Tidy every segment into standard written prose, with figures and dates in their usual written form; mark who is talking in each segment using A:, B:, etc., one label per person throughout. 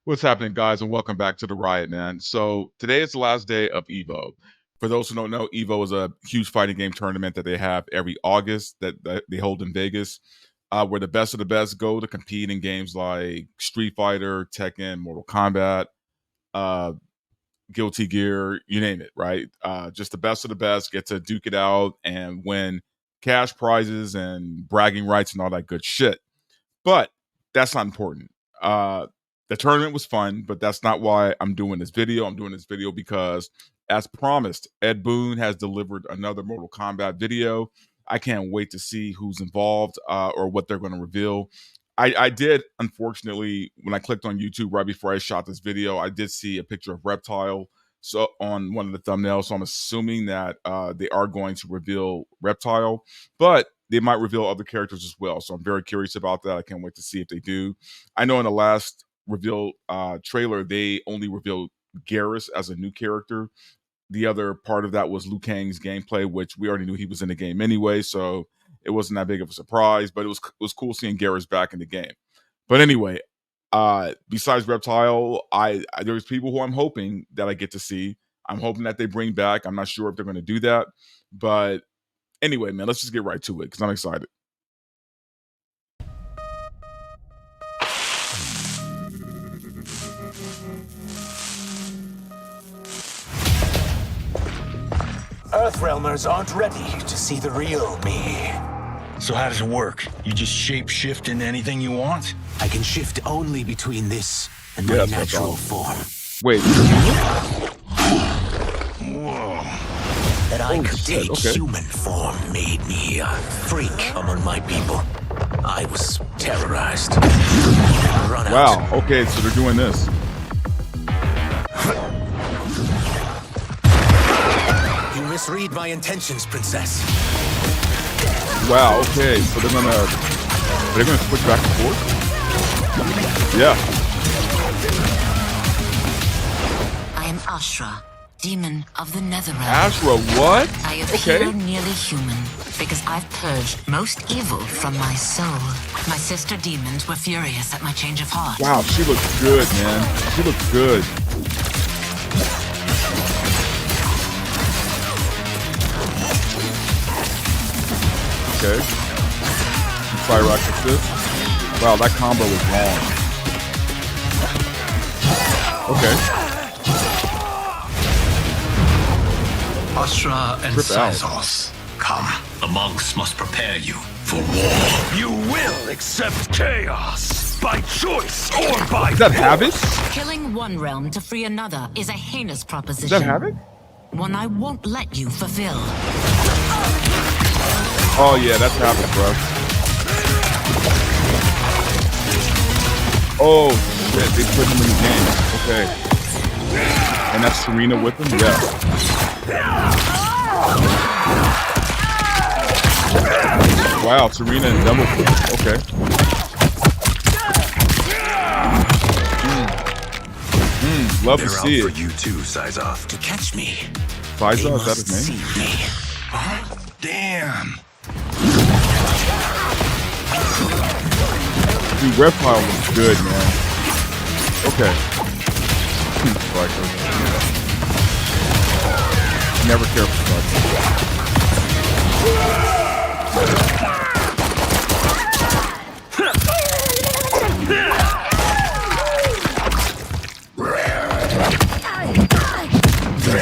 A: What's happening, guys, and welcome back to the Riot, man. So today is the last day of Evo. For those who don't know, Evo is a huge fighting game tournament that they have every August that they hold in Vegas, where the best of the best go to compete in games like Street Fighter, Tekken, Mortal Kombat, uh, Guilty Gear, you name it, right? Just the best of the best get to duke it out and win cash prizes and bragging rights and all that good shit. But that's not important. The tournament was fun, but that's not why I'm doing this video. I'm doing this video because, as promised, Ed Boon has delivered another Mortal Kombat video. I can't wait to see who's involved or what they're going to reveal. I did, unfortunately, when I clicked on YouTube right before I shot this video, I did see a picture of Reptile so on one of the thumbnails. So I'm assuming that they are going to reveal Reptile, but they might reveal other characters as well. So I'm very curious about that. I can't wait to see if they do. I know in the last reveal trailer, they only revealed Garrus as a new character. The other part of that was Liu Kang's gameplay, which we already knew he was in the game anyway, so it wasn't that big of a surprise. But it was cool seeing Garrus back in the game. But anyway, besides Reptile, there's people who I'm hoping that I get to see. I'm hoping that they bring back. I'm not sure if they're going to do that, but anyway, man, let's just get right to it because I'm excited.
B: Earthrealmers aren't ready to see the real me.
C: So how does it work? You just shape-shift into anything you want?
B: I can shift only between this and my natural form.
A: Wait.
C: Whoa.
B: That I could take human form made me a freak among my people. I was terrorized. Run out.
A: Wow, okay, so they're doing this.
B: You misread my intentions, princess.
A: Wow, okay, so they're gonna switch back and forth? Yeah.
D: I am Ashra, demon of the Netherrealm.
A: Ashra, what?
D: I appear nearly human because I've purged most evil from my soul. My sister demons were furious at my change of heart.
A: Wow, she looks good, man. She looks good. Okay. Fire rock assist. Wow, that combo was long. Okay.
E: Ashrah and
A: Trip out.
E: Sizos, come. The monks must prepare you for war. You will accept chaos by choice or by
A: Is that Havik?
D: Killing one realm to free another is a heinous proposition.
A: Is that Havik?
D: One I won't let you fulfill.
A: Oh yeah, that's Havik, bro. Oh shit, they put him in the game. Okay. And that's Serena with him? Yeah. Wow, Serena and double. Okay. Love to see
E: for
A: it.
E: you too, Sizos.
B: To catch me,
A: Faisal, is that his
B: see
A: name?
B: me.
E: Huh? Damn.
A: Dude, Reptile looks good, man. Okay. Striker. Never care for Striker.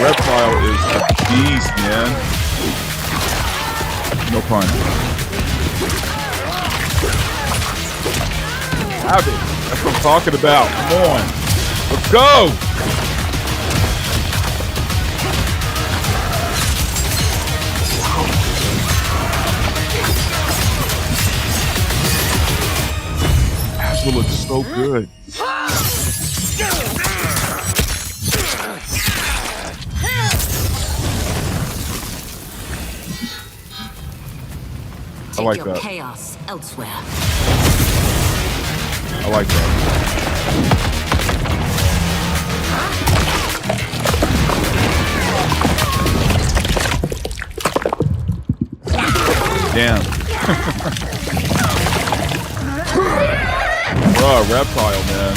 A: Reptile is a beast, man. No pun. Havik, that's what I'm talking about. Come on. Let's go! Ashra looks so good. I like
D: Take your
A: that.
D: chaos elsewhere.
A: I like that. Damn. Bruh, Reptile, man.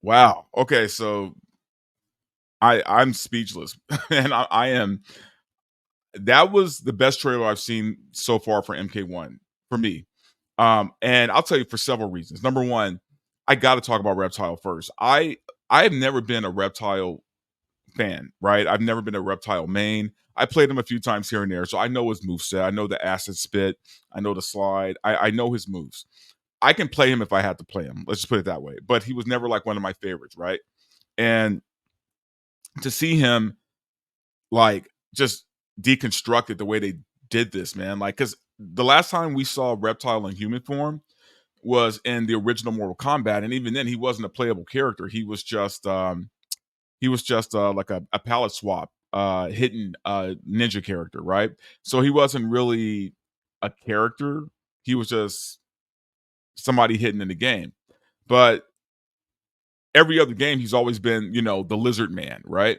A: Wow. Okay, so I'm speechless, and I am. That was the best trailer I've seen so far for MK1 for me. And I'll tell you for several reasons. Number one, I got to talk about Reptile first. I have never been a Reptile fan, right? I've never been a Reptile main. I played him a few times here and there, so I know his moveset. I know the acid spit. I know the slide. I know his moves. I can play him if I had to play him. Let's just put it that way. But he was never like one of my favorites, right? And to see him like just deconstructed the way they did this, man. Like, because the last time we saw Reptile in human form was in the original Mortal Kombat, and even then, he wasn't a playable character. He was just like a palette swap, hidden ninja character, right? So he wasn't really a character. He was just somebody hidden in the game. But every other game, he's always been, the lizard man, right?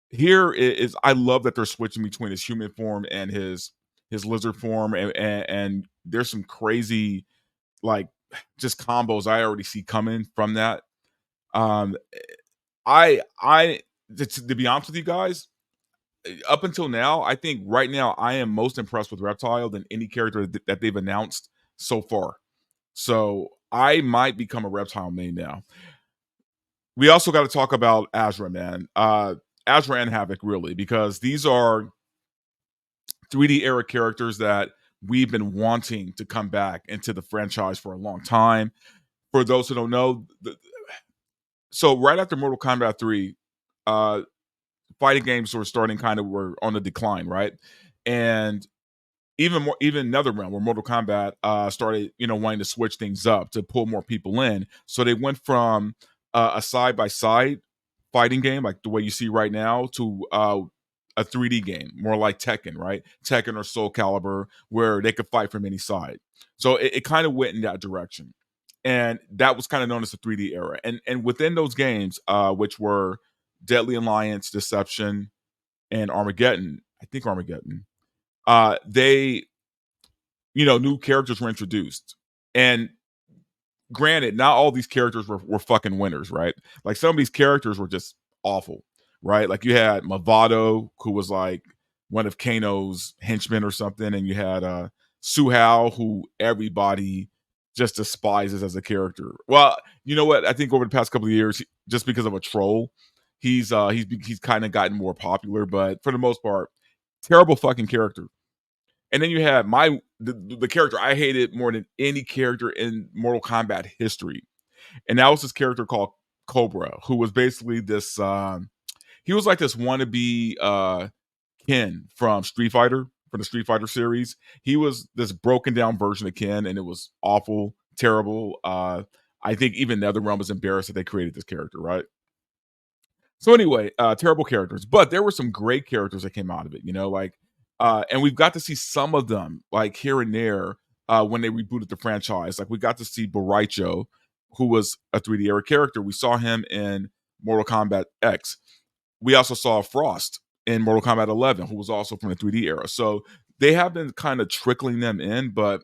A: Here is I love that they're switching between his human form and his lizard form, and there's some crazy like just combos I already see coming from that. Um, I to be honest with you guys, up until now, I think right now I am most impressed with Reptile than any character that they've announced so far. So I might become a Reptile main now. We also got to talk about Ashra, man. Ashra and Havik, really, because these are 3D era characters that we've been wanting to come back into the franchise for a long time. For those who don't know, so right after Mortal Kombat 3, uh, fighting games were starting were on the decline, right? And even Netherrealm, where Mortal Kombat started, wanting to switch things up to pull more people in. So they went from a side by side fighting game, like the way you see right now, to a 3D game, more like Tekken, right? Tekken or Soul Calibur, where they could fight from any side. So it kind of went in that direction, and that was kind of known as the 3D era. And within those games, which were Deadly Alliance, Deception, and Armageddon, I think Armageddon, they new characters were introduced. And granted, not all these characters were fucking winners, right? Like some of these characters were just awful, right? Like you had Mavado, who was like one of Kano's henchmen or something, and you had Suhao, who everybody just despises as a character. Well, you know what? I think over the past couple of years, just because of a troll, he's kind of gotten more popular, but for the most part, terrible fucking character. And then you had the character I hated more than any character in Mortal Kombat history, and that was this character called Cobra, who was basically this. He was like this wannabe Ken from the Street Fighter series. He was this broken down version of Ken, and it was awful, terrible. I think even NetherRealm was embarrassed that they created this character, right? So anyway, terrible characters, but there were some great characters that came out of it, like and we've got to see some of them like here and there when they rebooted the franchise. Like we got to see Boraicho, who was a 3D era character. We saw him in Mortal Kombat X. We also saw Frost in Mortal Kombat 11, who was also from the 3D era. So they have been kind of trickling them in, but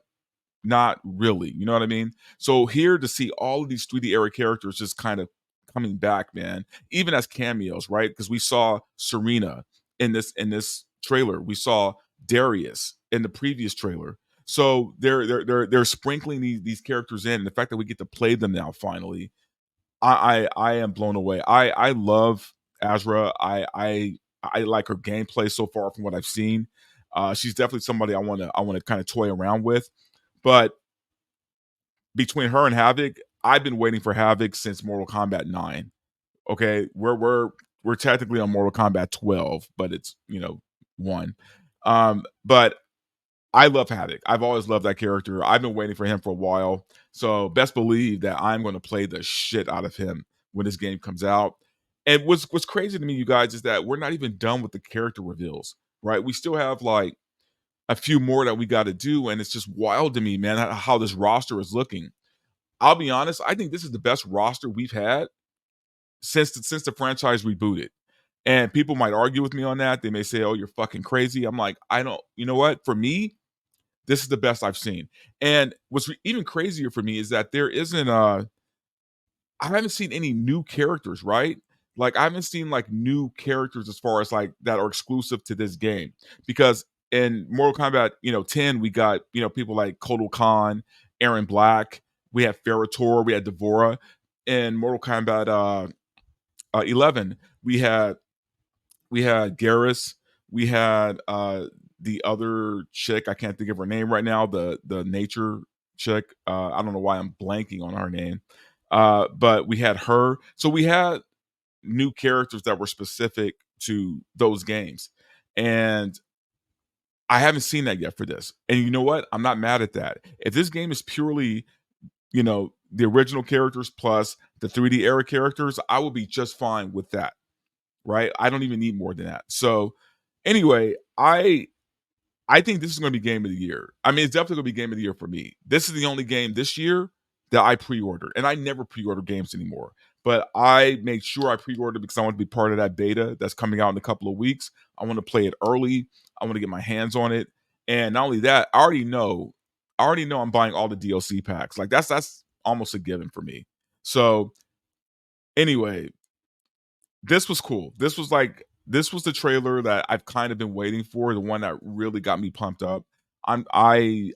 A: not really. You know what I mean? So here to see all of these 3D era characters just kind of coming back, man, even as cameos, right? Because we saw Serena in this trailer. We saw Darius in the previous trailer. So they're sprinkling these characters in, and the fact that we get to play them now finally, I am blown away. I love Ashrah. I like her gameplay so far from what I've seen. She's definitely somebody I want to kind of toy around with. But between her and Havik, I've been waiting for Havik since Mortal Kombat 9. Okay, we're technically on Mortal Kombat 12, but it's one. But I love Havik. I've always loved that character. I've been waiting for him for a while. So best believe that I'm going to play the shit out of him when this game comes out. And what's crazy to me, you guys, is that we're not even done with the character reveals, right? We still have like a few more that we got to do, and it's just wild to me, man, how this roster is looking. I'll be honest, I think this is the best roster we've had since the franchise rebooted. And people might argue with me on that. They may say, "Oh, you're fucking crazy." I'm like, I don't. You know what? For me, this is the best I've seen. And what's even crazier for me is that there isn't I haven't seen any new characters, right? Like, I haven't seen, like, new characters as far as, like, that are exclusive to this game, because in Mortal Kombat, 10, we got, people like Kotal Khan, Aaron Black, we had Ferritor, we had Devora. In Mortal Kombat, 11, we had Garrus, we had, the other chick, I can't think of her name right now, the nature chick, I don't know why I'm blanking on her name, but we had her. So we had new characters that were specific to those games, and I haven't seen that yet for this. And you know what? I'm not mad at that. If this game is purely, the original characters plus the 3D era characters, I will be just fine with that, right? I don't even need more than that. So anyway, I think this is going to be game of the year. I mean, it's definitely going to be game of the year for me. This is the only game this year that I pre-ordered, and I never pre-order games anymore. But I made sure I pre-ordered because I want to be part of that beta that's coming out in a couple of weeks. I want to play it early. I want to get my hands on it, and not only that, I already know I'm buying all the DLC packs. Like that's almost a given for me. So anyway, this was cool. This was the trailer that I've kind of been waiting for, the one that really got me pumped up. I'm going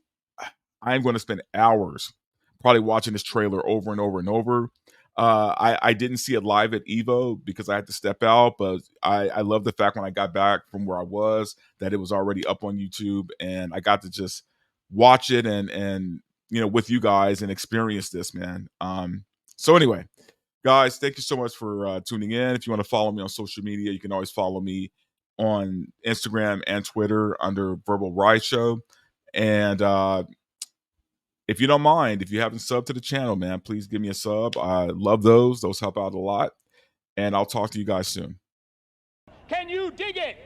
A: to spend hours probably watching this trailer over and over and over. I didn't see it live at Evo because I had to step out, but I love the fact when I got back from where I was that it was already up on YouTube, and I got to just watch it and with you guys and experience this, man. So anyway, guys, thank you so much for tuning in. If you want to follow me on social media, you can always follow me on Instagram and Twitter under Verbal Ride Show. And if you don't mind, if you haven't subbed to the channel, man, please give me a sub. I love those. Those help out a lot. And I'll talk to you guys soon.
F: Can you dig it?